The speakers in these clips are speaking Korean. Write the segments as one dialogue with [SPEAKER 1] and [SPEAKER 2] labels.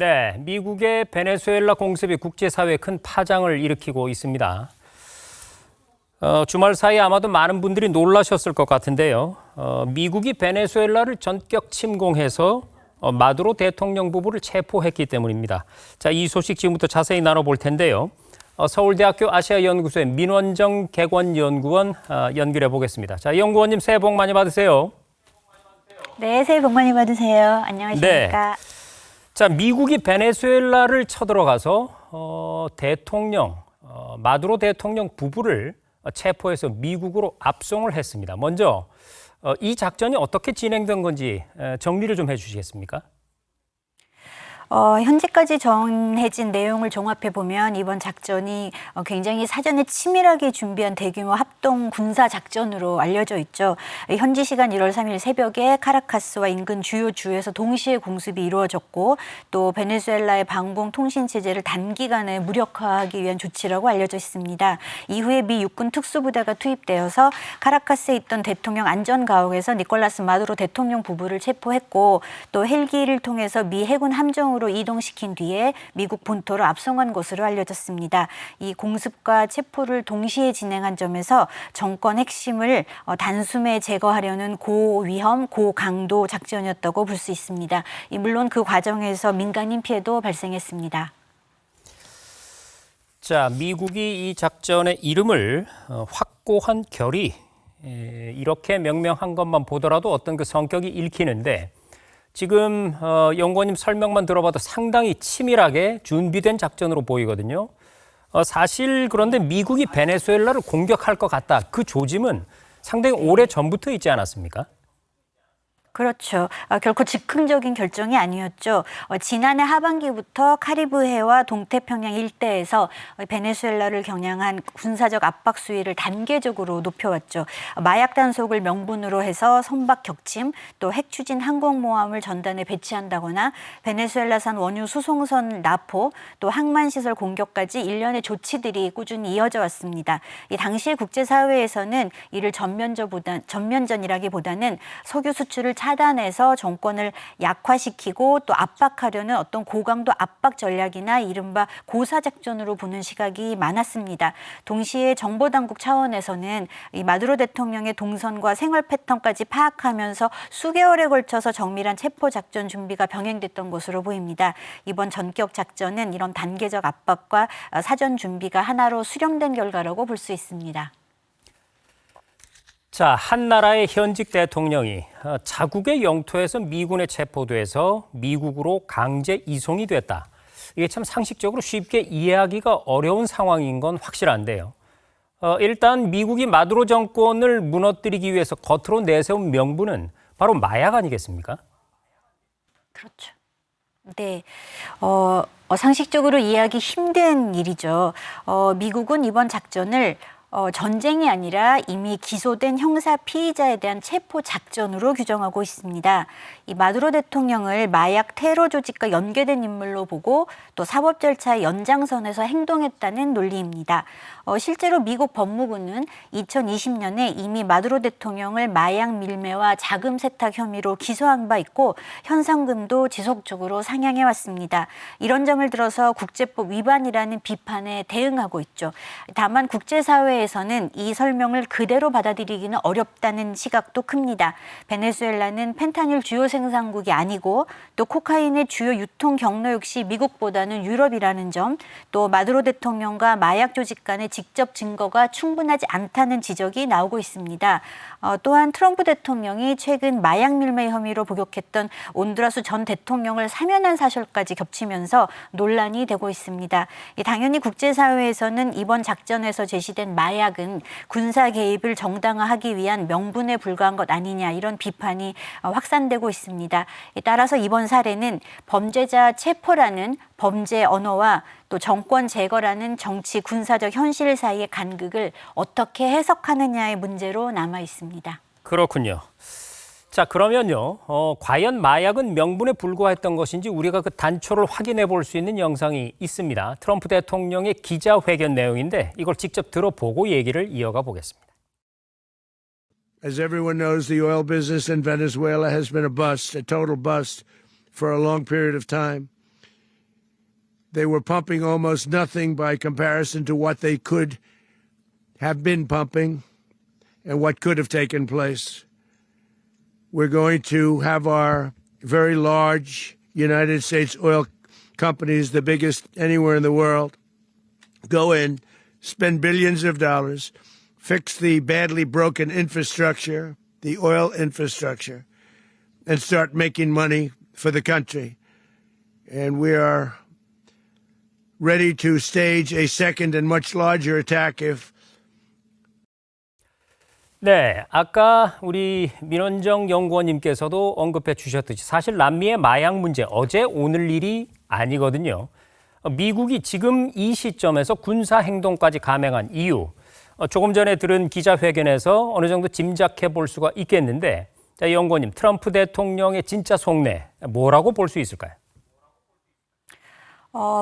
[SPEAKER 1] 네, 미국의 베네수엘라 공습이 국제사회에 큰 파장을 일으키고 있습니다. 주말 사이에 아마도 많은 분들이 놀라셨을 것 같은데요. 미국이 베네수엘라를 전격 침공해서 마두로 대통령 부부를 체포했기 때문입니다. 자, 이 소식 지금부터 자세히 나눠볼 텐데요. 서울대학교 아시아연구소의 민원정 객원연구원 연결해 보겠습니다. 자, 연구원님 새해 복 많이 받으세요.
[SPEAKER 2] 네, 새해 복 많이 받으세요. 안녕하십니까.
[SPEAKER 1] 네. 자, 미국이 베네수엘라를 쳐들어가서 마두로 대통령 부부를 체포해서 미국으로 압송을 했습니다. 먼저 이 작전이 어떻게 진행된 건지 정리를 좀 해주시겠습니까?
[SPEAKER 2] 현재까지 전해진 내용을 종합해 보면 이번 작전이 굉장히 사전에 치밀하게 준비한 대규모 합동 군사 작전으로 알려져 있죠. 현지 시간 1월 3일 새벽에 카라카스와 인근 주요 주에서 동시에 공습이 이루어졌고 또 베네수엘라의 방공 통신 체제를 단기간에 무력화하기 위한 조치라고 알려져 있습니다. 이후에 미 육군 특수부대가 투입되어서 카라카스에 있던 대통령 안전가옥에서 니콜라스 마두로 대통령 부부를 체포했고 또 헬기를 통해서 미 해군 함정으로 이동시킨 뒤에 미국 본토로 압송한 것으로 알려졌습니다. 이 공습과 체포를 동시에 진행한 점에서 정권 핵심을 단숨에 제거하려는 고위험, 고강도 작전이었다고 볼 수 있습니다. 물론 그 과정에서 민간인 피해도 발생했습니다.
[SPEAKER 1] 자, 미국이 이 작전의 이름을 확고한 결의 이렇게 명명한 것만 보더라도 어떤 그 성격이 읽히는데 지금 연구원님 설명만 들어봐도 상당히 치밀하게 준비된 작전으로 보이거든요. 사실 그런데 미국이 베네수엘라를 공격할 것 같다. 그 조짐은 상당히 오래 전부터 있지 않았습니까?
[SPEAKER 2] 그렇죠. 결코 즉흥적인 결정이 아니었죠. 지난해 하반기부터 카리브해와 동태평양 일대에서 베네수엘라를 겨냥한 군사적 압박 수위를 단계적으로 높여왔죠. 마약 단속을 명분으로 해서 선박 격침, 또 핵 추진 항공모함을 전단에 배치한다거나 베네수엘라산 원유 수송선 납포, 또 항만시설 공격까지 일련의 조치들이 꾸준히 이어져 왔습니다. 이 당시 국제사회에서는 이를 전면전이라기보다는 석유 수출을 차단해서 정권을 약화시키고 또 압박하려는 어떤 고강도 압박 전략이나 이른바 고사작전으로 보는 시각이 많았습니다. 동시에 정보당국 차원에서는 이 마두로 대통령의 동선과 생활 패턴까지 파악하면서 수개월에 걸쳐서 정밀한 체포작전 준비가 병행됐던 것으로 보입니다. 이번 전격 작전은 이런 단계적 압박과 사전 준비가 하나로 수렴된 결과라고 볼 수 있습니다.
[SPEAKER 1] 자, 한 나라의 현직 대통령이 자국의 영토에서 미군에 체포돼서 미국으로 강제 이송이 됐다. 이게 참 상식적으로 쉽게 이해하기가 어려운 상황인 건 확실한데요. 일단 미국이 마두로 정권을 무너뜨리기 위해서 겉으로 내세운 명분은 바로 마약 아니겠습니까?
[SPEAKER 2] 그렇죠. 네, 상식적으로 이해하기 힘든 일이죠. 미국은 이번 작전을 전쟁이 아니라 이미 기소된 형사 피의자에 대한 체포 작전으로 규정하고 있습니다. 이 마두로 대통령을 마약 테러 조직과 연계된 인물로 보고 또 사법 절차의 연장선에서 행동했다는 논리입니다. 실제로 미국 법무부는 2020년에 이미 마두로 대통령을 마약 밀매와 자금 세탁 혐의로 기소한 바 있고 현상금도 지속적으로 상향해 왔습니다. 이런 점을 들어서 국제법 위반이라는 비판에 대응하고 있죠. 다만 국제사회에서는 이 설명을 그대로 받아들이기는 어렵다는 시각도 큽니다. 베네수엘라는 펜타닐 주요 생산국이 아니고 또 코카인의 주요 유통 경로 역시 미국보다는 유럽이라는 점, 또 마두로 대통령과 마약 조직 간의 직접 증거가 충분하지 않다는 지적이 나오고 있습니다. 또한 트럼프 대통령이 최근 마약 밀매 혐의로 복역했던 온두라스 전 대통령을 사면한 사실까지 겹치면서 논란이 되고 있습니다. 당연히 국제사회에서는 이번 작전에서 제시된 마약은 군사 개입을 정당화하기 위한 명분에 불과한 것 아니냐 이런 비판이 확산되고 있습니다. 따라서 이번 사례는 범죄자 체포라는 범죄 언어와 또 정권 제거라는 정치 군사적 현실 사이의 간극을 어떻게 해석하느냐의 문제로 남아 있습니다.
[SPEAKER 1] 그렇군요. 자, 그러면요. 과연 마약은 명분에 불과했던 것인지 우리가 그 단초를 확인해 볼 수 있는 영상이 있습니다. 트럼프 대통령의 기자회견 내용인데 이걸 직접 들어보고 얘기를 이어가 보겠습니다.
[SPEAKER 3] As everyone knows, the oil business in Venezuela has been a bust, a total bust for a long period of time. They were pumping almost nothing by comparison to what they could have been pumping and what could have taken place. We're going to have our very large United States oil companies, the biggest anywhere in the world, go in, spend billions of dollars, fix the badly broken infrastructure, the oil infrastructure, and start making money for the country. And we are ready to stage a second and much larger attack if
[SPEAKER 1] 네, 아까 우리 민원정 연구원님께서도 언급해 주셨듯이 사실 남미의 마약 문제 어제 오늘 일이 아니거든요. 미국이 지금 이 시점에서 군사 행동까지 감행한 이유, 조금 전에 들은 기자회견에서 어느 정도 짐작해 볼 수가 있겠는데, 자, 연구원님, 트럼프 대통령의 진짜 속내 뭐라고 볼 수 있을까요?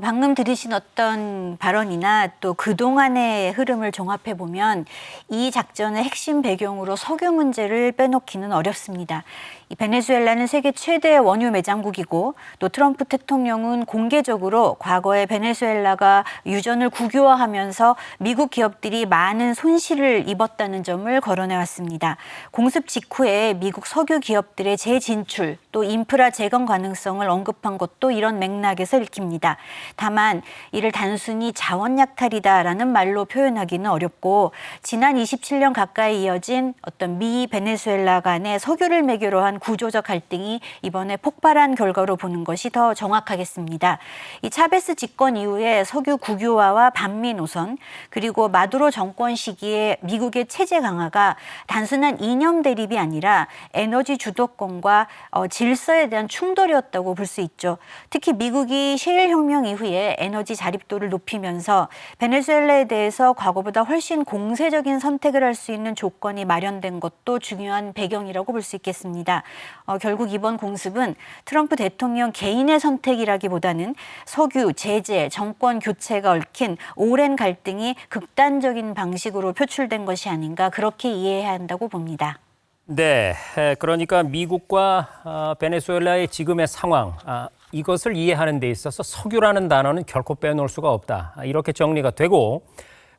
[SPEAKER 2] 방금 들으신 어떤 발언이나 또 그동안의 흐름을 종합해 보면 이 작전의 핵심 배경으로 석유 문제를 빼놓기는 어렵습니다. 이 베네수엘라는 세계 최대 원유 매장국이고 또 트럼프 대통령은 공개적으로 과거에 베네수엘라가 유전을 국유화하면서 미국 기업들이 많은 손실을 입었다는 점을 거론해왔습니다. 공습 직후에 미국 석유 기업들의 재진출 또 인프라 재건 가능성을 언급한 것도 이런 맥락에서 읽힙니다. 다만 이를 단순히 자원 약탈이다라는 말로 표현하기는 어렵고 지난 27년 가까이 이어진 어떤 미 베네수엘라 간의 석유를 매개로 한 구조적 갈등이 이번에 폭발한 결과로 보는 것이 더 정확하겠습니다. 이 차베스 집권 이후에 석유 국유화와 반미 노선 그리고 마두로 정권 시기에 미국의 체제 강화가 단순한 이념 대립이 아니라 에너지 주도권과 질서에 대한 충돌이었다고 볼 수 있죠. 특히 미국이 셰일 혁명 이후에 에너지 자립도를 높이면서 베네수엘라에 대해서 과거보다 훨씬 공세적인 선택을 할 수 있는 조건이 마련된 것도 중요한 배경이라고 볼 수 있겠습니다. 결국 이번 공습은 트럼프 대통령 개인의 선택이라기보다는 석유, 제재, 정권 교체가 얽힌 오랜 갈등이 극단적인 방식으로 표출된 것이 아닌가 그렇게 이해해야 한다고 봅니다.
[SPEAKER 1] 네, 그러니까 미국과 베네수엘라의 지금의 상황, 이것을 이해하는 데 있어서 석유라는 단어는 결코 빼놓을 수가 없다. 이렇게 정리가 되고,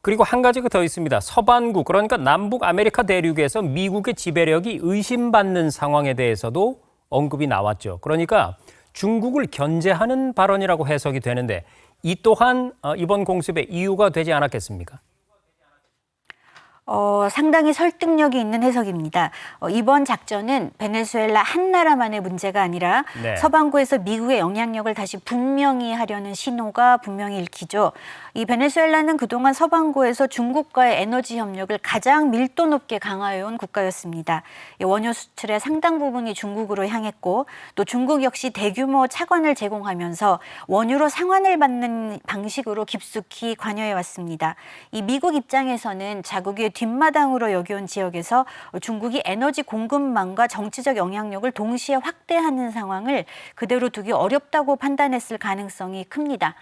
[SPEAKER 1] 그리고 한 가지가 더 있습니다. 서반구, 그러니까 남북 아메리카 대륙에서 미국의 지배력이 의심받는 상황에 대해서도 언급이 나왔죠. 그러니까 중국을 견제하는 발언이라고 해석이 되는데 이 또한 이번 공습의 이유가 되지 않았겠습니까?
[SPEAKER 2] 상당히 설득력이 있는 해석입니다. 이번 작전은 베네수엘라 한 나라만의 문제가 아니라
[SPEAKER 1] 네.
[SPEAKER 2] 서반구에서 미국의 영향력을 다시 분명히 하려는 신호가 분명히 읽히죠. 이 베네수엘라는 그동안 서반구에서 중국과의 에너지 협력을 가장 밀도 높게 강화해온 국가였습니다. 원유 수출의 상당 부분이 중국으로 향했고 또 중국 역시 대규모 차관을 제공하면서 원유로 상환을 받는 방식으로 깊숙이 관여해왔습니다. 이 미국 입장에서는 자국의 뒷마당으로 여겨온 지역에서 중국이 에너지 공급망과 정치적 영향력을 동시에 확대하는 상황을 그대로 두기 어렵다고 판단했을 가능성이 큽니다.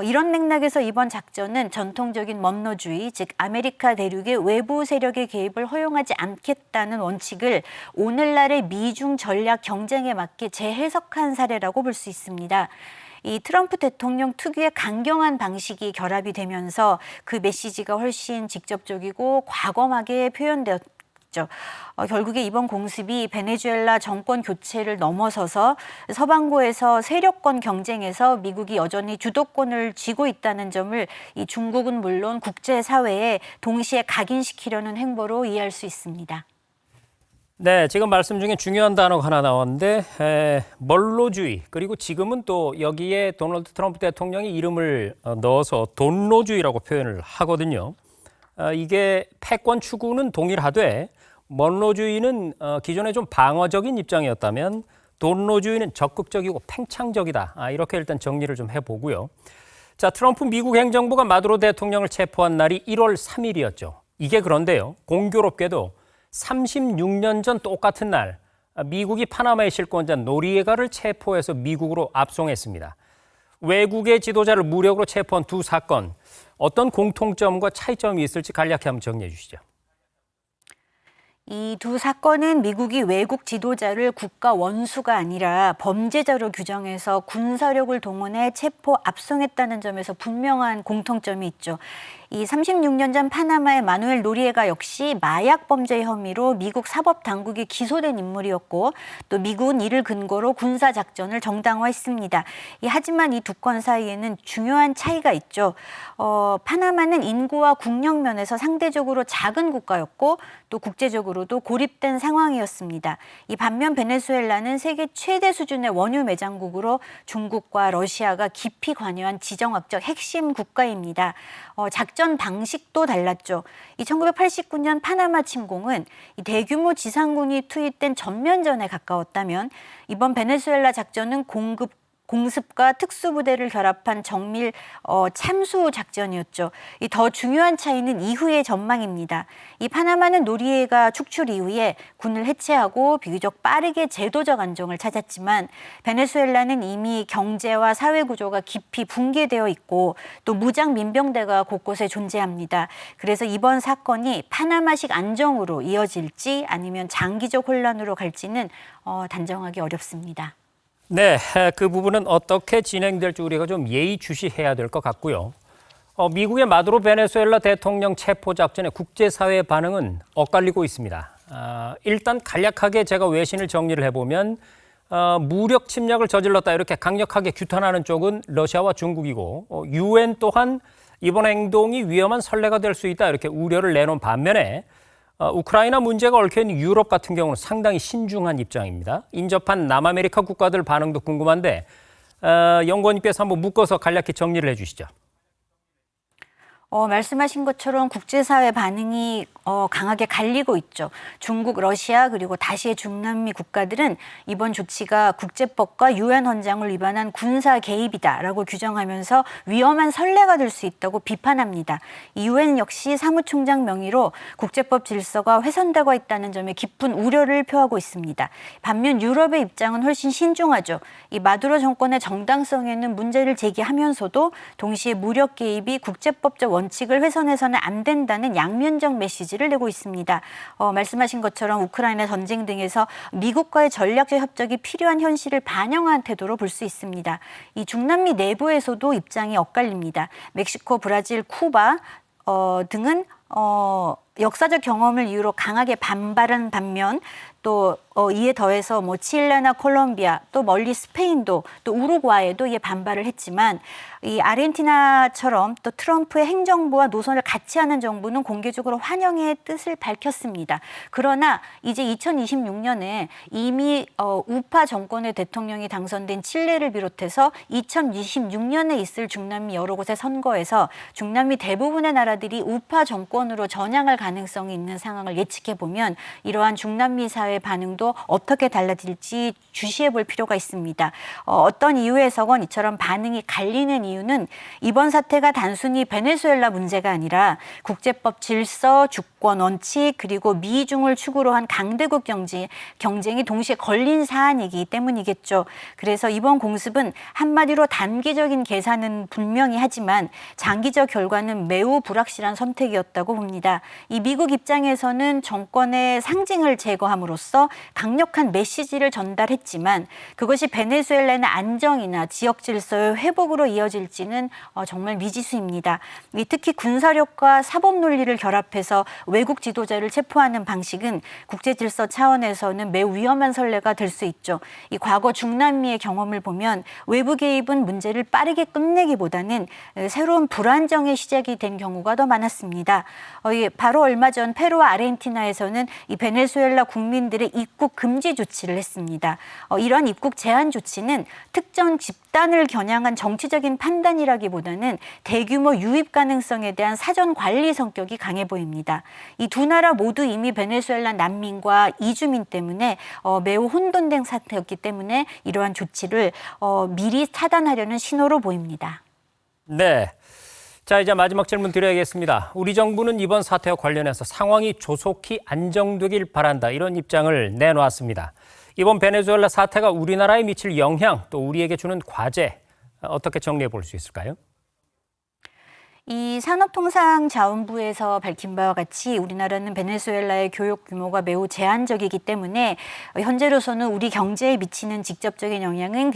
[SPEAKER 2] 이런 맥락에서 이번 작전은 전통적인 먼노주의, 즉 아메리카 대륙의 외부 세력의 개입을 허용하지 않겠다는 원칙을 오늘날의 미중 전략 경쟁에 맞게 재해석한 사례라고 볼 수 있습니다. 이 트럼프 대통령 특유의 강경한 방식이 결합이 되면서 그 메시지가 훨씬 직접적이고 과감하게 표현되었죠. 결국에 이번 공습이 베네수엘라 정권 교체를 넘어서서 서반구에서 세력권 경쟁에서 미국이 여전히 주도권을 쥐고 있다는 점을 이 중국은 물론 국제사회에 동시에 각인시키려는 행보로 이해할 수 있습니다.
[SPEAKER 1] 네, 지금 말씀 중에 중요한 단어가 하나 나왔는데 멀로주의, 그리고 지금은 또 여기에 도널드 트럼프 대통령이 이름을 넣어서 돈로주의라고 표현을 하거든요. 이게 패권 추구는 동일하되 멀로주의는 기존에 좀 방어적인 입장이었다면 돈로주의는 적극적이고 팽창적이다. 이렇게 일단 정리를 좀 해보고요. 자, 트럼프 미국 행정부가 마두로 대통령을 체포한 날이 1월 3일이었죠. 이게 그런데요, 공교롭게도 36년 전 똑같은 날 미국이 파나마의 실권자 노리에가를 체포해서 미국으로 압송했습니다. 외국의 지도자를 무력으로 체포한 두 사건, 어떤 공통점과 차이점이 있을지 간략히 한번 정리해 주시죠.
[SPEAKER 2] 이 두 사건은 미국이 외국 지도자를 국가 원수가 아니라 범죄자로 규정해서 군사력을 동원해 체포 압송했다는 점에서 분명한 공통점이 있죠. 이 36년 전 파나마의 마누엘 노리에가 역시 마약 범죄 혐의로 미국 사법 당국이 기소된 인물이었고 또 미국은 이를 근거로 군사 작전을 정당화했습니다. 하지만 이 두 건 사이에는 중요한 차이가 있죠. 파나마는 인구와 국력 면에서 상대적으로 작은 국가였고 또 국제적으로도 고립된 상황이었습니다. 이 반면 베네수엘라는 세계 최대 수준의 원유 매장국으로 중국과 러시아가 깊이 관여한 지정학적 핵심 국가입니다. 작전 방식도 달랐죠. 이 1989년 파나마 침공은 이 대규모 지상군이 투입된 전면전에 가까웠다면 이번 베네수엘라 작전은 공습과 특수부대를 결합한 정밀 참수 작전이었죠. 이 더 중요한 차이는 이후의 전망입니다. 이 파나마는 노리에가 축출 이후에 군을 해체하고 비교적 빠르게 제도적 안정을 찾았지만 베네수엘라는 이미 경제와 사회 구조가 깊이 붕괴되어 있고 또 무장 민병대가 곳곳에 존재합니다. 그래서 이번 사건이 파나마식 안정으로 이어질지 아니면 장기적 혼란으로 갈지는 단정하기 어렵습니다.
[SPEAKER 1] 네, 그 부분은 어떻게 진행될지 우리가 좀 예의주시해야 될 것 같고요. 미국의 마두로 베네수엘라 대통령 체포 작전의 국제사회의 반응은 엇갈리고 있습니다. 일단 간략하게 제가 외신을 정리를 해보면 무력 침략을 저질렀다 이렇게 강력하게 규탄하는 쪽은 러시아와 중국이고 유엔 또한 이번 행동이 위험한 선례가 될 수 있다 이렇게 우려를 내놓은 반면에 우크라이나 문제가 얽혀있는 유럽 같은 경우는 상당히 신중한 입장입니다. 인접한 남아메리카 국가들 반응도 궁금한데 연구원님께서 한번 묶어서 간략히 정리를 해주시죠.
[SPEAKER 2] 말씀하신 것처럼 국제사회 반응이 강하게 갈리고 있죠. 중국, 러시아 그리고 다시의 중남미 국가들은 이번 조치가 국제법과 유엔 헌장을 위반한 군사 개입이다라고 규정하면서 위험한 선례가 될 수 있다고 비판합니다. 유엔 역시 사무총장 명의로 국제법 질서가 훼손되고 있다는 점에 깊은 우려를 표하고 있습니다. 반면 유럽의 입장은 훨씬 신중하죠. 이 마두로 정권의 정당성에는 문제를 제기하면서도 동시에 무력 개입이 국제법적 원칙을 훼손해서는 안 된다는 양면적 메시지를 내고 있습니다. 말씀하신 것처럼 우크라이나 전쟁 등에서 미국과의 전략적 협력이 필요한 현실을 반영한 태도로 볼 수 있습니다. 이 중남미 내부에서도 입장이 엇갈립니다. 멕시코, 브라질, 쿠바 등은 역사적 경험을 이유로 강하게 반발한 반면 또 이에 더해서 칠레나 콜롬비아 또 멀리 스페인도 또 우루과이도 이에 반발을 했지만 이 아르헨티나처럼 또 트럼프의 행정부와 노선을 같이 하는 정부는 공개적으로 환영의 뜻을 밝혔습니다. 그러나 이제 2026년에 이미 우파 정권의 대통령이 당선된 칠레를 비롯해서 2026년에 있을 중남미 여러 곳의 선거에서 중남미 대부분의 나라들이 우파 정권으로 전향할 가능성이 있는 상황을 예측해 보면 이러한 중남미 사회 반응도 어떻게 달라질지 주시해 볼 필요가 있습니다. 어떤 이유에서건 이처럼 반응이 갈리는 이유는 이번 사태가 단순히 베네수엘라 문제가 아니라 국제법 질서, 주권 원칙 그리고 미중을 축으로 한 강대국 경쟁이 동시에 걸린 사안이기 때문이겠죠. 그래서 이번 공습은 한마디로 단기적인 계산은 분명히 하지만 장기적 결과는 매우 불확실한 선택이었다고 봅니다. 이 미국 입장에서는 정권의 상징을 제거함으로써 강력한 메시지를 전달했지만 그것이 베네수엘라의 안정이나 지역 질서의 회복으로 이어질지는 정말 미지수입니다. 특히 군사력과 사법 논리를 결합해서 외국 지도자를 체포하는 방식은 국제 질서 차원에서는 매우 위험한 선례가 될 수 있죠. 이 과거 중남미의 경험을 보면 외부 개입은 문제를 빠르게 끝내기보다는 새로운 불안정의 시작이 된 경우가 더 많았습니다. 바로 얼마 전 페루와 아르헨티나에서는 이 베네수엘라 국민들의 입국 금지 조치를 했습니다. 이러한 입국 제한 조치는 특정 집단을 겨냥한 정치적인 판단이라기보다는 대규모 유입 가능성에 대한 사전 관리 성격이 강해 보입니다. 이 두 나라 모두 이미 베네수엘라 난민과 이주민 때문에 매우 혼돈된 사태였기 때문에 이러한 조치를 미리 차단하려는 신호로 보입니다.
[SPEAKER 1] 네. 자, 이제 마지막 질문 드려야겠습니다. 우리 정부는 이번 사태와 관련해서 상황이 조속히 안정되길 바란다 이런 입장을 내놓았습니다. 이번 베네수엘라 사태가 우리나라에 미칠 영향 또 우리에게 주는 과제 어떻게 정리해 볼 수 있을까요?
[SPEAKER 2] 이 산업통상자원부에서 밝힌 바와 같이 우리나라는 베네수엘라의 교육 규모가 매우 제한적이기 때문에 현재로서는 우리 경제에 미치는 직접적인 영향은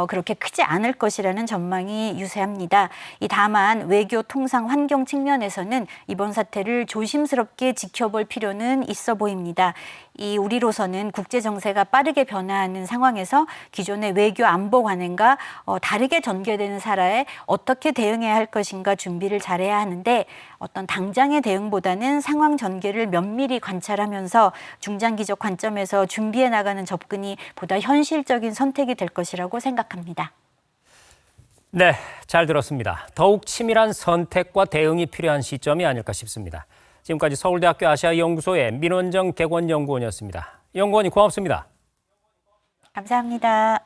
[SPEAKER 2] 그렇게 크지 않을 것이라는 전망이 유세합니다. 다만 외교 통상 환경 측면에서는 이번 사태를 조심스럽게 지켜볼 필요는 있어 보입니다. 우리로서는 국제 정세가 빠르게 변화하는 상황에서 기존의 외교 안보 관행과 다르게 전개되는 사례에 어떻게 대응해야 할 것인가 준비를 잘해야 하는데 어떤 당장의 대응보다는 상황 전개를 면밀히 관찰하면서 중장기적 관점에서 준비해 나가는 접근이 보다 현실적인 선택이 될 것이라고 생각합니다.
[SPEAKER 1] 네, 잘 들었습니다. 더욱 치밀한 선택과 대응이 필요한 시점이 아닐까 싶습니다. 지금까지 서울대학교 아시아연구소의 민원정 객원연구원이었습니다. 연구원님 고맙습니다.
[SPEAKER 2] 감사합니다.